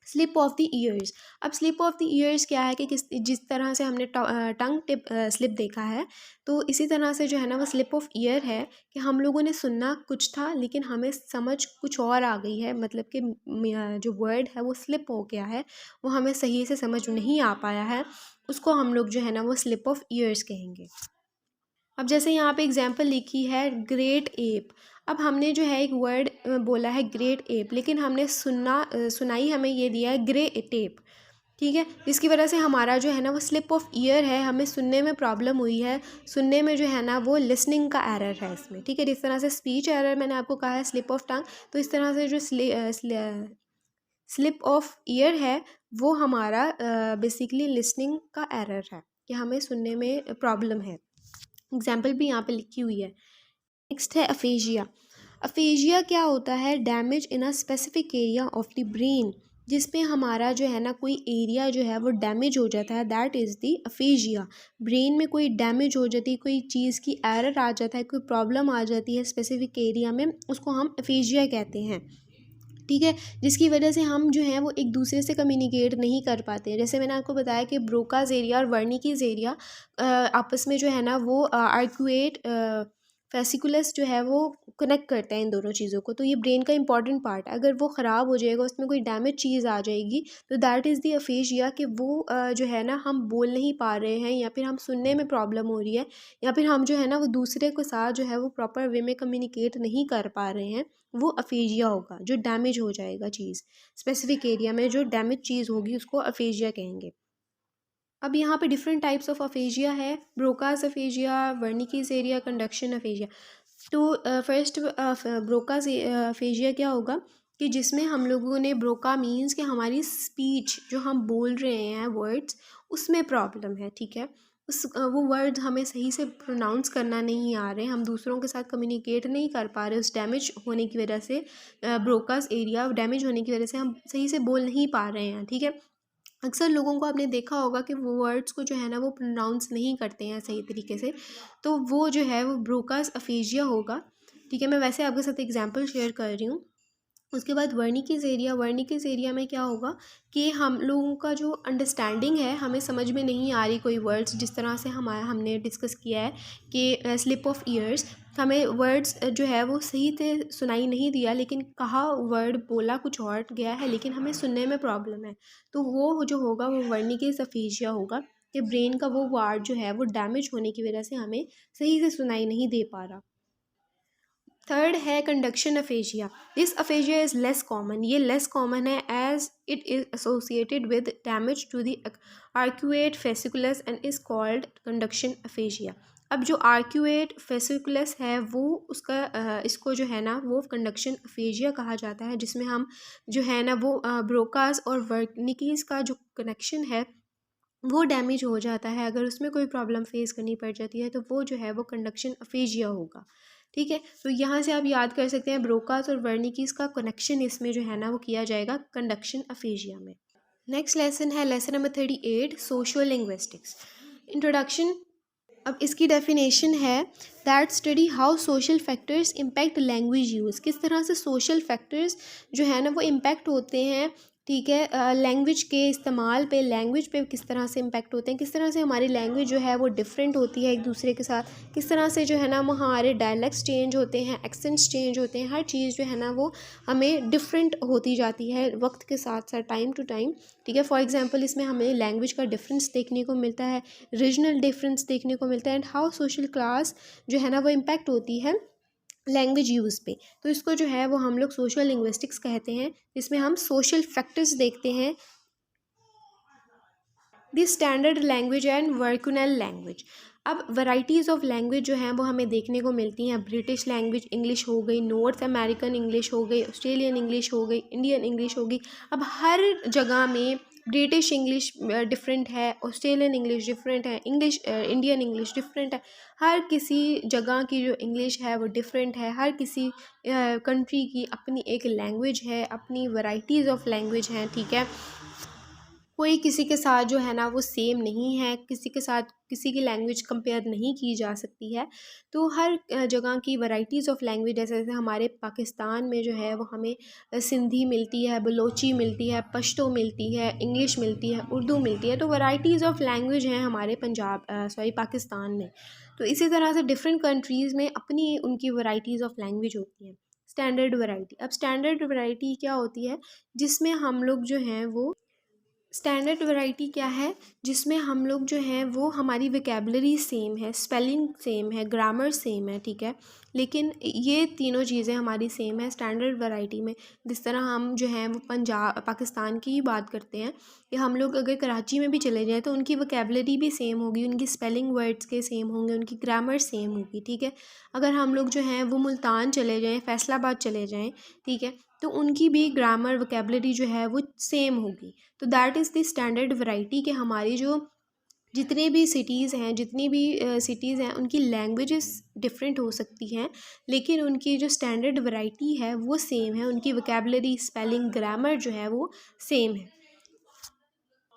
Slip of the years. अब स्लिप ऑफ द ईयर्स क्या है कि जिस तरह से हमने टंग टिप स्लिप देखा है, तो इसी तरह से जो है ना वो स्लिप ऑफ ईयर है कि हम लोगों ने सुनना कुछ था लेकिन हमें समझ कुछ और आ गई है, मतलब कि जो वर्ड है वो स्लिप हो गया है, वो हमें सही से समझ नहीं आ पाया है, उसको हम लोग जो है ना वो स्लिप ऑफ ईयर्स कहेंगे। अब जैसे यहाँ पे एग्जाम्पल लिखी है ग्रेट एप। अब हमने जो है एक वर्ड बोला है ग्रेट एप, लेकिन हमने सुनाई हमें ये दिया है ग्रे टेप। ठीक है, जिसकी वजह से हमारा जो है ना वो स्लिप ऑफ ईयर है, हमें सुनने में प्रॉब्लम हुई है, सुनने में जो है ना वो लिसनिंग का एरर है इसमें। ठीक है, जिस तरह से स्पीच एरर मैंने आपको कहा है स्लिप ऑफ टंग, तो इस तरह से जो स्लिप ऑफ ईयर है वो हमारा बेसिकली लिसनिंग का एरर है कि हमें सुनने में प्रॉब्लम है। एग्जाम्पल भी यहाँ पे लिखी हुई है। नेक्स्ट है अफेजिया। अफेजिया क्या होता है? Damage in a specific area of the brain, जिसमें हमारा जो है ना कोई एरिया जो है वो डैमेज हो जाता है, that is the aphasia. Brain में कोई डैमेज हो जाती है, कोई चीज़ की एरर आ जाता है, कोई प्रॉब्लम आ जाती है स्पेसिफिक एरिया में, उसको हम अफेजिया कहते हैं। ठीक है, जिसकी वजह से हम जो है वो एक दूसरे से कम्युनिकेट नहीं कर पाते हैं। जैसे मैंने आपको बताया कि ब्रोकाज एरिया और वर्निकीज एरिया आपस में जो है ना वो आर्कुएट फेसिकुलस जो है वो कनेक्ट करता है इन दोनों चीज़ों को। तो ये ब्रेन का इंपॉर्टेंट पार्ट है, अगर वो ख़राब हो जाएगा, उसमें कोई डैमेज चीज़ आ जाएगी, तो दैट इज़ दी अफेजिया, कि वो जो है ना हम बोल नहीं पा रहे हैं, या फिर हम सुनने में प्रॉब्लम हो रही है, या फिर हम जो है ना वो दूसरे के साथ जो है वो प्रॉपर वे में कम्युनिकेट नहीं कर पा रहे हैं, वो अफेजिया होगा, जो डैमेज हो जाएगा चीज़। स्पेसिफिक एरिया में जो डैमेज चीज़ होगी उसको अफेजिया कहेंगे। अब यहाँ पे डिफरेंट टाइप्स ऑफ अफेजिया है, Broca's aphasia, Wernicke's area, conduction aphasia. तो फर्स्ट ब्रोकाज अफेजिया क्या होगा कि जिसमें हम लोगों ने, ब्रोका मीन्स कि हमारी स्पीच जो हम बोल रहे हैं वर्ड्स, उसमें प्रॉब्लम है। ठीक है, वो वर्ड हमें सही से प्रोनाउंस करना नहीं आ रहे, हम दूसरों के साथ कम्युनिकेट नहीं कर पा रहे, उस डैमेज होने की वजह से, ब्रोकाज एरिया डैमेज होने की वजह से हम सही से बोल नहीं पा रहे हैं। ठीक है, अक्सर लोगों को आपने देखा होगा कि वो वर्ड्स को जो है ना वो प्रोनाउंस नहीं करते हैं सही तरीके से, तो वो जो है वो ब्रोकास अफेजिया होगा। ठीक है, मैं वैसे आपके साथ एग्जांपल शेयर कर रही हूँ। उसके बाद वर्निकीज एरिया में क्या होगा कि हम लोगों का जो अंडरस्टैंडिंग है, हमें समझ में नहीं आ रही कोई वर्ड्स, जिस तरह से हमने डिस्कस किया है कि स्लिप ऑफ ईयर्स, हमें वर्ड्स जो है वो सही से सुनाई नहीं दिया, लेकिन कहा वर्ड बोला कुछ और गया है, लेकिन हमें सुनने में प्रॉब्लम है, तो वो जो होगा वो वर्निकीज अफेजिया होगा, कि ब्रेन का वो वार्ड जो है वो डैमेज होने की वजह से हमें सही से सुनाई नहीं दे पा रहा। थर्ड है conduction aphasia. This aphasia is less common, ये लेस कॉमन है as it is associated with damage to the arcuate fasciculus and is called conduction aphasia. अब जो आर्क्यूएट फेसिकुलस है वो उसका इसको जो है ना वो कंडक्शन अफेजिया कहा जाता है, जिसमें हम जो है ना वो ब्रोकास और वर्निकीज का जो कनेक्शन है वो डैमेज हो जाता है। अगर उसमें कोई प्रॉब्लम फेस करनी पड़ जाती है तो वो जो है वो कंडक्शन अफेजिया होगा। ठीक है, तो यहाँ से आप याद कर सकते हैं ब्रोकास और वर्निकीज का कनेक्शन इसमें जो है ना वो किया जाएगा कंडक्शन अफेजिया में। नेक्स्ट लेसन है lesson number 38, social linguistics introduction. अब इसकी डेफिनेशन है that study how social factors impact language use. किस तरह से सोशल फैक्टर्स जो है ना वो इम्पैक्ट होते हैं, ठीक है, लैंग्वेज के इस्तेमाल पे, लैंग्वेज पे किस तरह से इम्पैक्ट होते हैं, किस तरह से हमारी लैंग्वेज जो है वो डिफरेंट होती है एक दूसरे के साथ, किस तरह से जो है ना हमारे डायलैक्ट्स चेंज होते हैं, एक्सेंट्स चेंज होते हैं, हर चीज़ जो है ना वो हमें डिफरेंट होती जाती है वक्त के साथ साथ, टाइम टू टाइम। ठीक है, फॉर एग्जांपल इसमें हमें लैंग्वेज का डिफरेंस देखने को मिलता है, रीजनल डिफरेंस देखने को मिलता है, एंड हाउ सोशल क्लास जो है ना वो इम्पैक्ट होती है लैंग्वेज यूज़ पे। तो इसको जो है वो हम लोग सोशल लिंग्विस्टिक्स कहते हैं, जिसमें हम सोशल फैक्टर्स देखते हैं। The standard language and vernacular language. अब वैराइटीज़ ऑफ लैंग्वेज जो हैं वो हमें देखने को मिलती हैं। ब्रिटिश लैंग्वेज इंग्लिश हो गई, नॉर्थ अमेरिकन इंग्लिश हो गई, ऑस्ट्रेलियन इंग्लिश हो गई, इंडियन इंग्लिश हो गई। अब हर जगह में ब्रिटिश इंग्लिश डिफरेंट है, ऑस्ट्रेलियन इंग्लिश डिफरेंट है, इंग्लिश इंडियन इंग्लिश डिफरेंट है। हर किसी जगह की जो इंग्लिश है वो डिफरेंट है। हर किसी कंट्री की अपनी एक लैंग्वेज है, अपनी वैराइटीज़ ऑफ लैंग्वेज हैं। ठीक है, कोई किसी के साथ जो है ना वो सेम नहीं है, किसी के साथ किसी की लैंग्वेज कंपेयर नहीं की जा सकती है। तो हर जगह की वैराइटीज़ ऑफ लैंग्वेज, जैसे जैसे हमारे पाकिस्तान में जो है वो हमें सिंधी मिलती है, बलोची मिलती है, पश्तो मिलती है, इंग्लिश मिलती है, उर्दू मिलती है। तो वैराइटीज़ ऑफ लैंग्वेज हैं हमारे पाकिस्तान में। तो इसी तरह से डिफरेंट कंट्रीज़ में अपनी उनकी वैराइटीज़ ऑफ लैंग्वेज होती हैं। स्टैंडर्ड वैरायटी, अब स्टैंडर्ड वैरायटी क्या होती है, जिसमें हम लोग जो हैं वो स्टैंडर्ड वैरायटी क्या है, जिसमें हम लोग जो हैं वो हमारी वोकैबुलरी सेम है, स्पेलिंग सेम है, ग्रामर सेम है। ठीक है, लेकिन ये तीनों चीज़ें हमारी सेम है स्टैंडर्ड वैरायटी में। जिस तरह हम जो हैं वो पंजाब पाकिस्तान की ही बात करते हैं, या हम लोग अगर कराची में भी चले जाएँ तो उनकी वोकैबुलरी भी सेम होगी, उनकी स्पेलिंग वर्ड्स के सेम होंगे, उनकी ग्रामर सेम होगी। ठीक है, अगर हम लोग जो हैं वो मुल्तान चले जाएँ, फैसलाबाद चले जाएँ, ठीक है, तो उनकी भी ग्रामर वोकैबुलरी जो है वो सेम होगी। तो that is the standard variety कि हमारी जो जितने भी सिटीज़ हैं, जितनी भी सिटीज़ हैं, उनकी लैंग्वेजेस डिफरेंट हो सकती हैं, लेकिन उनकी जो स्टैंडर्ड वैरायटी है वो सेम है, उनकी वोकैबुलरी, स्पेलिंग, ग्रामर जो है वो सेम है।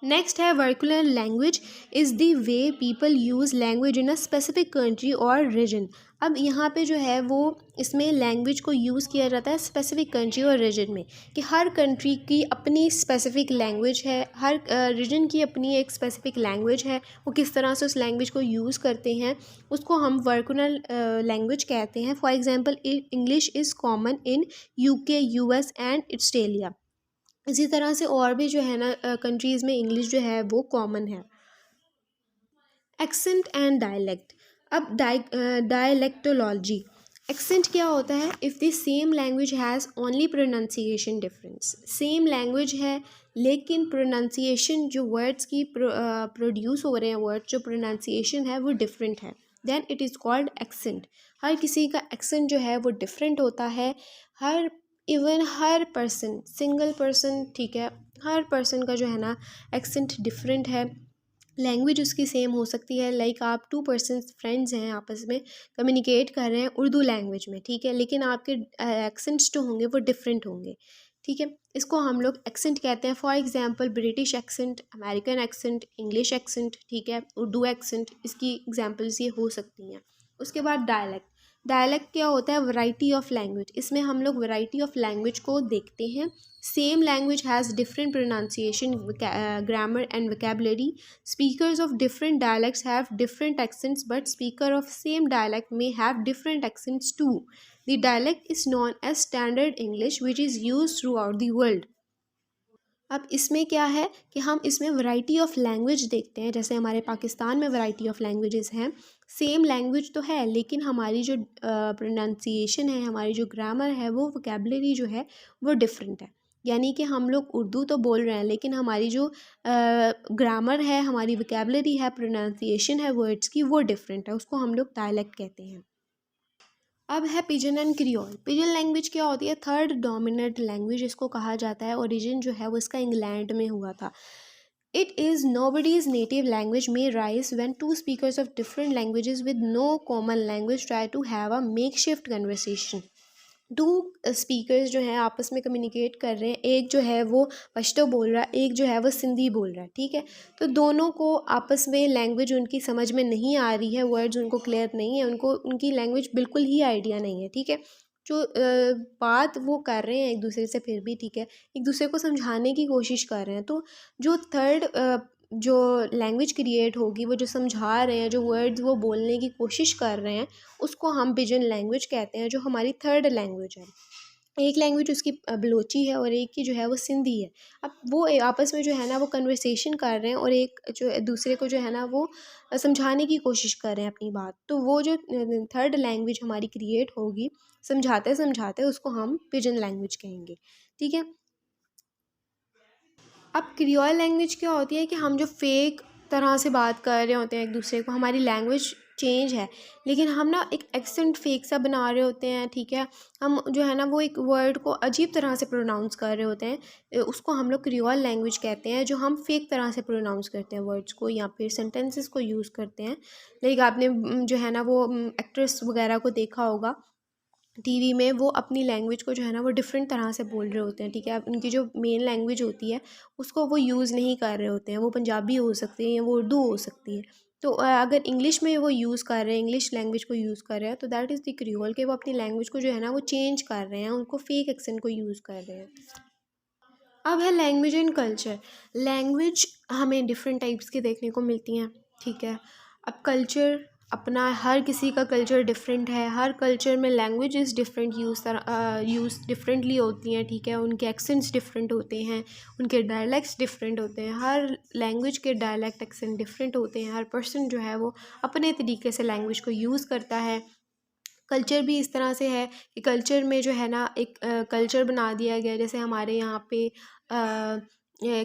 नेक्स्ट है vernacular language is the way people use language in a specific country और रीजन। अब यहाँ पे जो है वो इसमें लैंग्वेज को यूज़ किया जाता है स्पेसिफिक कंट्री और रीजन में, कि हर कंट्री की अपनी स्पेसिफिक लैंग्वेज है, हर रीजन की अपनी एक स्पेसिफिक लैंग्वेज है। वो किस तरह से उस लैंग्वेज को यूज़ करते हैं उसको हम वर्कुलर लैंग्वेज कहते हैं। For example English is common in UK, US and Australia. इसी तरह से और भी जो है ना कंट्रीज़ में इंग्लिश जो है वो कॉमन है। Accent and dialect. अब डायलेक्टोलॉजी। एक्सेंट क्या होता है, if the same language has only pronunciation difference. Same language है लेकिन प्रोनाउंसिएशन जो वर्ड्स की प्रोड्यूस हो रहे हैं, वर्ड जो प्रोनाउंसिएशन है वो डिफरेंट है, then it is called accent. हर किसी का एक्सेंट जो है वो डिफरेंट होता है। हर इवन हर पर्सन, सिंगल पर्सन, ठीक है, हर पर्सन का जो है ना एक्सेंट डिफरेंट है। लैंग्वेज उसकी सेम हो सकती है, लाइक आप टू पर्सन्स फ्रेंड्स हैं, आपस में कम्युनिकेट कर रहे हैं उर्दू लैंग्वेज में, ठीक है, लेकिन आपके एक्सेंट्स जो होंगे वो डिफरेंट होंगे। ठीक है, इसको हम लोग एक्सेंट कहते हैं। For example British accent, American accent, English accent, ठीक है, उर्दू एक्सेंट, इसकी एग्जांपल्स ये हो सकती हैं। उसके बाद डायलेक्ट। डायलेक्ट क्या होता है, वैरायटी ऑफ लैंग्वेज। इसमें हम लोग वैरायटी ऑफ लैंग्वेज को देखते हैं। Same language has different pronunciation, grammar and vocabulary. Speakers of different dialects have different accents, but speaker of same dialect may have different accents too. The dialect is known as Standard English, which is used throughout the world. अब इसमें क्या है कि हम इसमें variety of language देखते हैं। जैसे हमारे पाकिस्तान में वैरायटी ऑफ लैंग्वेजेस हैं, सेम लैंग्वेज तो है लेकिन हमारी जो प्रोनाउंसिएशन है, हमारी जो ग्रामर है, वो वोकेबलरी जो है वो डिफरेंट है। यानी कि हम लोग उर्दू तो बोल रहे हैं लेकिन हमारी जो ग्रामर है, हमारी वोकेबलरी है, प्रोनाउंसिएशन है वर्ड्स की, वो डिफरेंट है। उसको हम लोग डायलेक्ट कहते हैं। अब है pigeon and creole. Pigeon language क्या होती है? थर्ड डोमिनेंट लैंग्वेज इसको कहा जाता है। ओरिजिन जो है वो इसका इंग्लैंड में हुआ था। It is nobody's native language may rise when two speakers of different languages with no common language try to have a makeshift conversation. Two speakers जो हैं आपस में कम्युनिकेट कर रहे हैं, एक जो है वो पश्तो बोल रहा है, एक जो है वो सिंधी बोल रहा है, ठीक है। तो दोनों को आपस में लैंग्वेज उनकी समझ में नहीं आ रही है, वर्ड्स उनको क्लियर नहीं है, उनको उनकी लैंग्वेज बिल्कुल ही आइडिया नहीं है, ठीक है। जो बात वो कर रहे हैं एक दूसरे से, फिर भी ठीक है, एक दूसरे को समझाने की कोशिश कर रहे हैं। तो जो थर्ड जो लैंग्वेज क्रिएट होगी, वो जो समझा रहे हैं, जो वर्ड्स वो बोलने की कोशिश कर रहे हैं, उसको हम पिजन लैंग्वेज कहते हैं, जो हमारी थर्ड लैंग्वेज है। एक लैंग्वेज उसकी बलोची है और एक की जो है वो सिंधी है। अब वो आपस में जो है ना वो कन्वर्सेशन कर रहे हैं और एक जो दूसरे को जो है ना वो समझाने की कोशिश कर रहे हैं अपनी बात। तो वो जो थर्ड लैंग्वेज हमारी क्रिएट होगी समझाते समझाते, उसको हम पिजन लैंग्वेज कहेंगे, ठीक है। अब क्रियोल लैंग्वेज क्या होती है कि हम जो फेक तरह से बात कर रहे होते हैं एक दूसरे को, हमारी लैंग्वेज चेंज है लेकिन हम ना एक एक्सेंट फेक सा बना रहे होते हैं, ठीक है। हम जो है ना वो एक वर्ड को अजीब तरह से प्रोनाउंस कर रहे होते हैं, उसको हम लोग क्रियोल लैंग्वेज कहते हैं। जो हम फेक तरह से प्रोनाउंस करते हैं वर्ड्स को या फिर सेंटेंसेस को यूज़ करते हैं। लाइक आपने जो है ना वो एक्ट्रेस वगैरह को देखा होगा टीवी में, वो अपनी लैंग्वेज को जो है ना वो डिफरेंट तरह से बोल रहे होते हैं, ठीक है। अब उनकी जो मेन लैंग्वेज होती है उसको वो यूज़ नहीं कर रहे होते हैं। वो पंजाबी हो सकती है या वो उर्दू हो सकती है। तो अगर इंग्लिश में वो यूज़ कर रहे हैं, इंग्लिश लैंग्वेज को यूज़ कर रहे हैं, तो दैट इज़ द क्रियोल, के वो अपनी लैंग्वेज को जो है ना वो चेंज कर रहे हैं, उनको फेक एक्सेंट को यूज़ कर रहे हैं। अब है लैंग्वेज एंड कल्चर। लैंग्वेज हमें डिफरेंट टाइप्स की देखने को मिलती हैं, ठीक है। अब कल्चर अपना, हर किसी का कल्चर डिफरेंट है, हर कल्चर में लैंग्वेजेस डिफरेंट यूज़ डिफरेंटली होती हैं, ठीक है। उनके एक्सेंट्स डिफरेंट होते हैं, उनके डायलैक्ट्स डिफरेंट होते हैं, हर लैंग्वेज के डायलैक्ट एक्सेंट डिफरेंट होते हैं। हर पर्सन जो है वो अपने तरीके से लैंग्वेज को यूज़ करता है। कल्चर भी इस तरह से है कि कल्चर में जो है ना एक कल्चर बना दिया गया है। जैसे हमारे यहाँ पे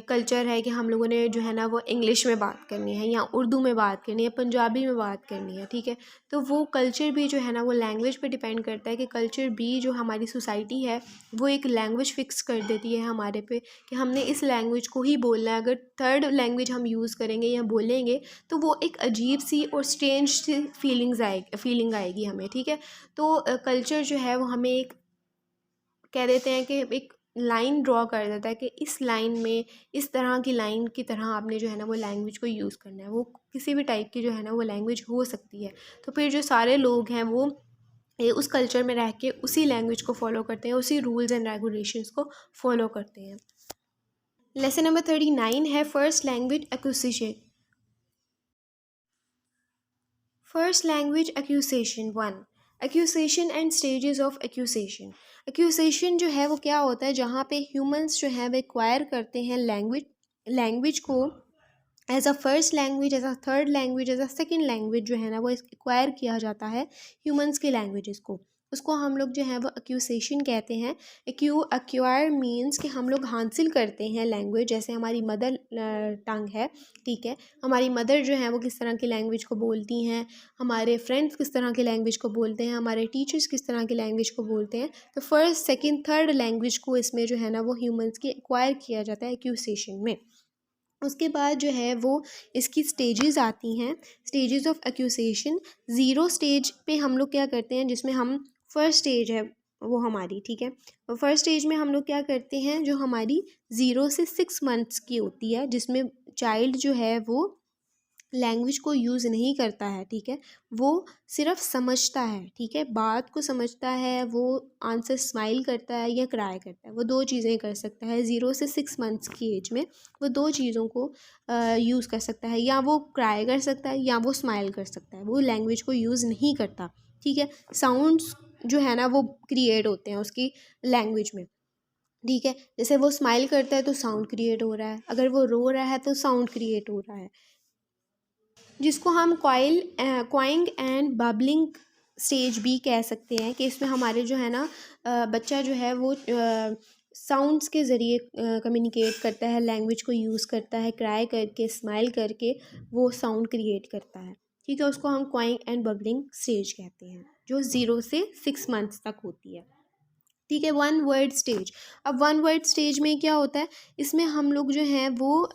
कल्चर है कि हम लोगों ने जो है ना वो इंग्लिश में बात करनी है या उर्दू में बात करनी है, पंजाबी में बात करनी है, ठीक है। तो वो कल्चर भी जो है ना वो लैंग्वेज पे डिपेंड करता है कि कल्चर भी, जो हमारी सोसाइटी है, वो एक लैंग्वेज फ़िक्स कर देती है हमारे पे कि हमने इस लैंग्वेज को ही बोलना है। अगर थर्ड लैंग्वेज हम यूज़ करेंगे या बोलेंगे तो वो एक अजीब सी और स्ट्रेंज सी फीलिंग आएगी हमें, ठीक है। तो कल्चर जो है वो हमें एक कह देते हैं कि एक लाइन ड्रॉ कर देता है कि इस लाइन में, इस तरह की लाइन की तरह आपने जो है ना वो लैंग्वेज को यूज़ करना है। वो किसी भी टाइप की जो है ना वो लैंग्वेज हो सकती है। तो फिर जो सारे लोग हैं वो उस कल्चर में रह के उसी लैंग्वेज को फॉलो करते हैं, उसी रूल्स एंड रेगुलेशंस को फॉलो करते हैं। लेसन नंबर 39 है first language acquisition. First language accusation 1। Accusation and stages of accusation. Accusation जो है वो क्या होता है? जहाँ पे ह्यूमंस जो है वो एक्वायर करते हैं लैंग्वेज को as a first language, as a third language, as a second language जो है ना वो एक्वायर किया जाता है ह्यूमंस की लैंग्वेजेस को। उसको हम लोग जो है वो एक्यूसेशन कहते हैं। एक्वायर मीन्स कि हम लोग हासिल करते हैं लैंग्वेज। जैसे हमारी मदर टंग है, ठीक है, हमारी मदर जो है वो किस तरह की लैंग्वेज को बोलती हैं, हमारे फ्रेंड्स किस तरह की लैंग्वेज को बोलते हैं, हमारे टीचर्स किस तरह की लैंग्वेज को बोलते हैं। तो फर्स्ट सेकेंड थर्ड लैंग्वेज को इसमें जो है ना वो ह्यूमंस की एक्वायर किया जाता है एक्यूसेशन में। उसके बाद जो है वो इसकी स्टेजेस आती हैं, stages of accusation. Zero stage पे हम लोग क्या करते हैं, जिसमें हम फर्स्ट स्टेज है वो हमारी, ठीक है। फर्स्ट स्टेज में हम लोग क्या करते हैं, जो हमारी 0 से 6 मंथ्स की होती है, जिसमें चाइल्ड जो है वो लैंग्वेज को यूज़ नहीं करता है, ठीक है। वो सिर्फ समझता है, ठीक है, बात को समझता है। वो आंसर स्माइल करता है या क्राई करता है, वो दो चीज़ें कर सकता है। 0 से 6 मंथ्स की एज में वो दो चीज़ों को यूज़ कर सकता है, या वो क्राई कर सकता है या वो स्माइल कर सकता है। वो लैंग्वेज को यूज़ नहीं करता, ठीक है। साउंड्स जो है ना वो क्रिएट होते हैं उसकी लैंग्वेज में, ठीक है। जैसे वो स्माइल करता है तो साउंड क्रिएट हो रहा है, अगर वो रो रहा है तो साउंड क्रिएट हो रहा है, जिसको हम क्वाइंग एंड बबलिंग स्टेज भी कह सकते हैं, कि इसमें हमारे जो है ना बच्चा जो है वो साउंड्स के ज़रिए कम्युनिकेट करता है, लैंग्वेज को यूज़ करता है, क्राई करके, स्माइल करके वो साउंड क्रिएट करता है। ठीक है, उसको हम क्वाइंग एंड बबलिंग स्टेज कहते हैं, जो 0 से 6 मंथ्स तक होती है। ठीक है, वन वर्ड स्टेज। अब वन वर्ड स्टेज में क्या होता है, इसमें हम लोग जो हैं वो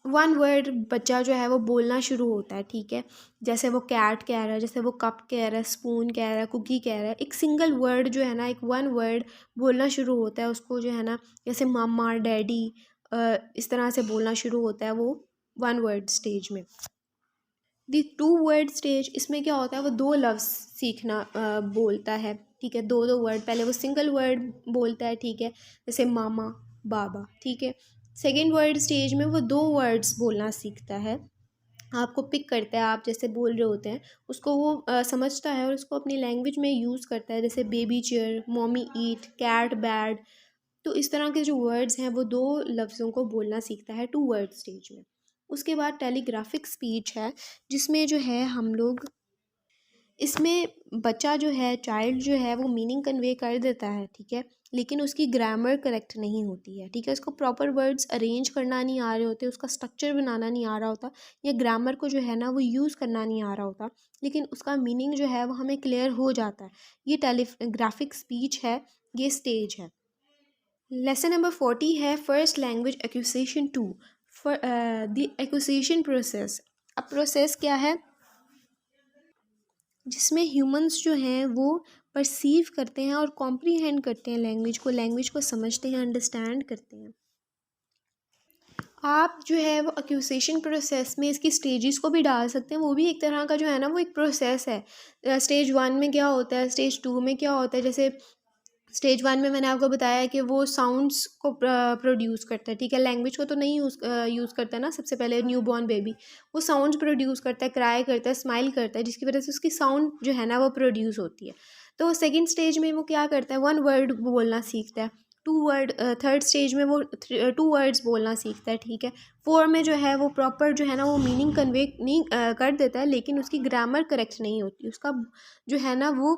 वन वर्ड बच्चा जो है वो बोलना शुरू होता है। ठीक है, जैसे वो कैट कह रहा है, जैसे वो कप कह रहा है, स्पून कह रहा है, कुकी कह रहा है, एक सिंगल वर्ड जो है ना, एक वन वर्ड बोलना शुरू होता है उसको जो है ना, जैसे मामा, डैडी, इस तरह से बोलना शुरू होता है वो वन वर्ड स्टेज में। दी टू वर्ड स्टेज, इसमें क्या होता है, वो दो लफ्ज़ सीखना बोलता है। ठीक है, दो दो वर्ड, पहले वो सिंगल वर्ड बोलता है। ठीक है, जैसे मामा, बाबा। ठीक है, सेकेंड वर्ड स्टेज में वो दो वर्ड्स बोलना सीखता है, आपको पिक करता है, आप जैसे बोल रहे होते हैं उसको वो समझता है और उसको अपनी लैंग्वेज में यूज़ करता है, जैसे बेबी चेयर, मॉमी ईट, कैट बैड। तो इस तरह के जो वर्ड्स हैं वो दो लफ्ज़ों को बोलना सीखता है टू वर्ड स्टेज में। उसके बाद टेलीग्राफिक स्पीच है, जिसमें जो है हम लोग, इसमें बच्चा जो है, चाइल्ड जो है, वो मीनिंग कन्वे कर देता है। ठीक है, लेकिन उसकी ग्रामर करेक्ट नहीं होती है। ठीक है, उसको प्रॉपर वर्ड्स अरेंज करना नहीं आ रहे होते, उसका स्ट्रक्चर बनाना नहीं आ रहा होता, या ग्रामर को जो है ना वो यूज़ करना नहीं आ रहा होता, लेकिन उसका मीनिंग जो है वो हमें क्लियर हो जाता है। ये टेलीग्राफिक स्पीच है, ये स्टेज है। लेसन नंबर 40 है first language acquisition 2, the acquisition process. अब प्रोसेस क्या है, जिसमें ह्यूमंस जो हैं वो परसीव करते हैं और कॉम्प्रीहेंड करते हैं लैंग्वेज को समझते हैं, अंडरस्टैंड करते हैं। आप जो है वो एक्विजिशन प्रोसेस में इसकी स्टेजेस को भी डाल सकते हैं, वो भी एक तरह का जो है ना वो एक प्रोसेस है। स्टेज 1 में क्या होता है, स्टेज 2 में क्या होता है। जैसे स्टेज 1 में मैंने आपको बताया कि वो साउंड्स को प्रोड्यूस करता है। ठीक है, लैंग्वेज को तो नहीं यूज़ करता ना, सबसे पहले न्यू बॉर्न बेबी वो साउंड्स प्रोड्यूस करता है, क्राई करता है, स्माइल करता है, जिसकी वजह से उसकी साउंड जो है ना वो प्रोड्यूस होती है। तो सेकेंड स्टेज में वो क्या करता है, वन वर्ड बोलना सीखता है। थर्ड स्टेज में वो टू वर्ड्स बोलना सीखता है। ठीक है, 4 में जो है वो प्रॉपर जो है ना वो मीनिंग कन्वे नहीं कर देता है, लेकिन उसकी ग्रामर करेक्ट नहीं होती, उसका जो है ना वो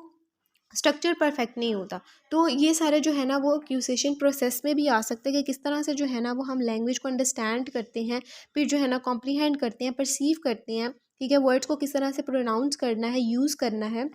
स्ट्रक्चर परफेक्ट नहीं होता। तो ये सारे जो है ना वो एक्विजिशन प्रोसेस में भी आ सकते हैं, कि किस तरह से जो है ना वो हम लैंग्वेज को अंडरस्टैंड करते हैं, फिर जो है ना कॉम्प्रीहेंड करते हैं, परसीव करते हैं। ठीक है, वर्ड्स को किस तरह से प्रोनाउंस करना है, यूज़ करना है,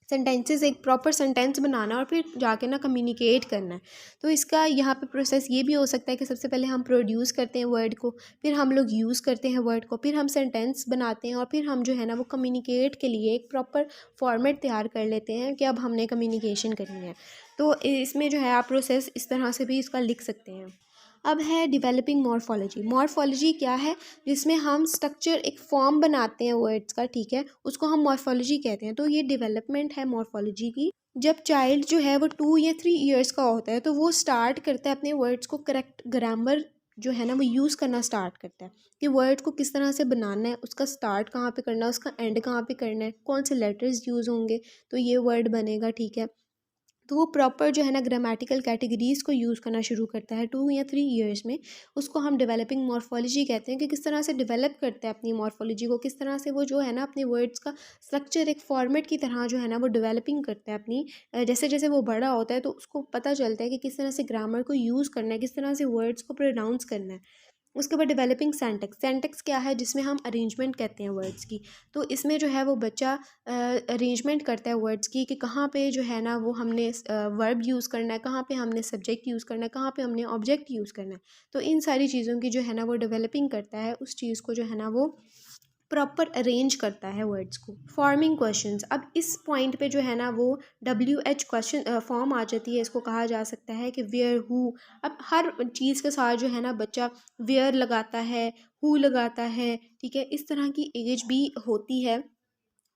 सेंटेंसेस, एक प्रॉपर सेंटेंस बनाना और फिर जाके ना कम्युनिकेट करना है। तो इसका यहाँ पे प्रोसेस ये भी हो सकता है कि सबसे पहले हम प्रोड्यूस करते हैं वर्ड को, फिर हम लोग यूज़ करते हैं वर्ड को, फिर हम सेंटेंस बनाते हैं, और फिर हम जो है ना वो कम्युनिकेट के लिए एक प्रॉपर फॉर्मेट तैयार कर लेते हैं कि अब हमने कम्युनिकेशन करनी है। तो इसमें जो है आप प्रोसेस इस तरह से भी इसका लिख सकते हैं। अब है डेवलपिंग मॉर्फोलॉजी। मॉर्फोलॉजी क्या है, जिसमें हम स्ट्रक्चर, एक फॉर्म बनाते हैं वर्ड्स का। ठीक है, उसको हम मॉर्फोलॉजी कहते हैं। तो ये डेवलपमेंट है मॉर्फोलॉजी की। जब चाइल्ड जो है वो 2 या 3 ईयर्स का होता है तो वो स्टार्ट करता है अपने वर्ड्स को करेक्ट ग्रामर जो है ना वो यूज़ करना स्टार्ट करता है, कि वर्ड को किस तरह से बनाना है, उसका स्टार्ट कहाँ पे करना है, उसका एंड कहाँ पे करना है, कौन से लेटर्स यूज़ होंगे तो ये वर्ड बनेगा। ठीक है, तो वो प्रॉपर जो है ना ग्रामेटिकल कैटेगरीज़ को यूज़ करना शुरू करता है 2 या 3 ईयर्स में। उसको हम डेवलपिंग मॉर्फोलॉजी कहते हैं, कि किस तरह से डेवलप करता है अपनी मॉर्फोलॉजी को, किस तरह से वो जो है ना अपने वर्ड्स का स्ट्रक्चर एक फॉर्मेट की तरह जो है ना वो डेवलपिंग करता है अपनी। जैसे जैसे वो बड़ा होता है तो उसको पता चलता है कि किस तरह से ग्रामर को यूज़ करना है, किस तरह से वर्ड्स को प्रोनाउंस करना है। उसके बाद डेवलपिंग सेंटेक्स। सेंटेक्स क्या है, जिसमें हम अरेंजमेंट कहते हैं वर्ड्स की। तो इसमें जो है वो बच्चा अरेंजमेंट करता है वर्ड्स की, कि कहाँ पे जो है ना वो हमने वर्ब यूज़ करना है, कहाँ पे हमने सब्जेक्ट यूज़ करना है, कहाँ पे हमने ऑब्जेक्ट यूज़ करना है। तो इन सारी चीज़ों की जो है ना वो डेवलपिंग करता है, उस चीज़ को जो है ना वो प्रॉपर अरेंज करता है वर्ड्स को। Forming questions. अब इस पॉइंट पे जो है ना वो WH क्वेश्चन फॉर्म आ जाती है। इसको कहा जा सकता है कि वेयर, हु। अब हर चीज़ के साथ जो है ना बच्चा वेयर लगाता है, हु लगाता है। ठीक है, इस तरह की एज भी होती है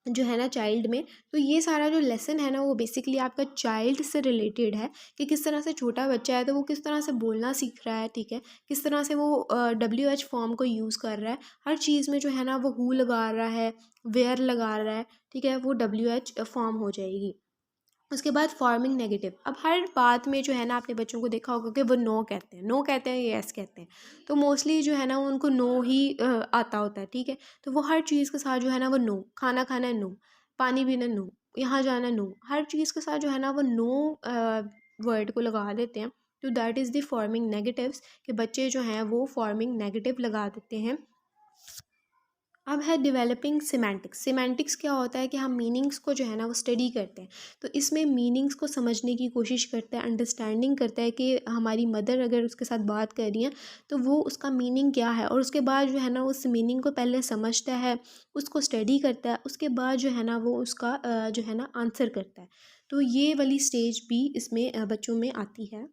जो है ना चाइल्ड में। तो ये सारा जो लेसन है ना वो बेसिकली आपका चाइल्ड से रिलेटेड है, कि किस तरह से छोटा बच्चा है तो वो किस तरह से बोलना सीख रहा है। ठीक है, किस तरह से वो WH फॉर्म को यूज़ कर रहा है, हर चीज़ में जो है ना वो हु लगा रहा है, वेयर लगा रहा है। ठीक है, वो WH फॉर्म हो जाएगी। उसके बाद फॉर्मिंग नेगेटिव। अब हर बात में जो है ना आपने बच्चों को देखा होगा कि वो नो कहते हैं, नो कहते हैं, यस कहते हैं। तो मोस्टली जो है ना उनको नो ही आता होता है, ठीक है। तो वो हर चीज़ के साथ जो है ना वो नो, खाना खाना नो, पानी पीना नो, यहाँ जाना नो, हर चीज़ के साथ जो है ना वो नो वर्ड को लगा देते हैं। तो that is the forming negatives, कि बच्चे जो हैं वो फॉर्मिंग नेगेटिव लगा देते हैं। अब है डेवलपिंग सिमेंटिक्स। सिमेंटिक्स क्या होता है कि हम मीनिंग्स को जो है ना वो स्टडी करते हैं। तो इसमें मीनिंग्स को समझने की कोशिश करता है, अंडरस्टैंडिंग करता है कि हमारी मदर अगर उसके साथ बात कर रही हैं तो वो उसका मीनिंग क्या है, और उसके बाद जो है ना उस मीनिंग को पहले समझता है, उसको स्टडी करता है, उसके बाद जो है ना वो उसका जो है ना आंसर करता है। तो ये वाली स्टेज भी इसमें बच्चों में आती है।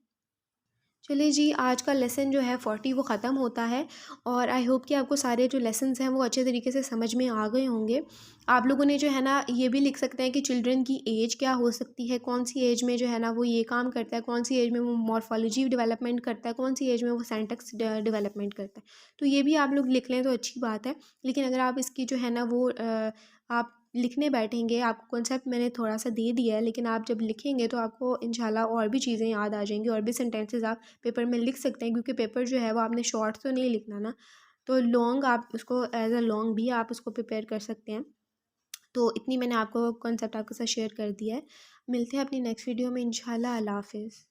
चलिए जी, आज का लेसन जो है 40 वो ख़त्म होता है, और आई होप कि आपको सारे जो लेसन्स हैं वो अच्छे तरीके से समझ में आ गए होंगे। आप लोगों ने जो है ना ये भी लिख सकते हैं कि चिल्ड्रन की एज क्या हो सकती है, कौन सी एज में जो है ना वो ये काम करता है, कौन सी एज में वो मॉर्फोलॉजी डेवलपमेंट करता है, कौन सी एज में वो सेंटेक्स डेवलपमेंट करता है। तो ये भी आप लोग लिख लें तो अच्छी बात है। लेकिन अगर आप इसकी जो है ना वो आप लिखने बैठेंगे, आपको कॉन्सेप्ट मैंने थोड़ा सा दे दिया है, लेकिन आप जब लिखेंगे तो आपको इंशाल्लाह और भी चीज़ें याद आ जाएंगी, और भी सेंटेंसेस आप पेपर में लिख सकते हैं। क्योंकि पेपर जो है वो आपने शॉर्ट तो नहीं लिखना ना, तो लॉन्ग आप उसको एज अ लॉन्ग भी आप उसको प्रिपेयर कर सकते हैं। तो इतनी मैंने आपको कॉन्सेप्ट आपके साथ शेयर कर दिया है। मिलते हैं अपनी नेक्स्ट वीडियो में इंशाल्लाह। अल्लाह हाफिज़।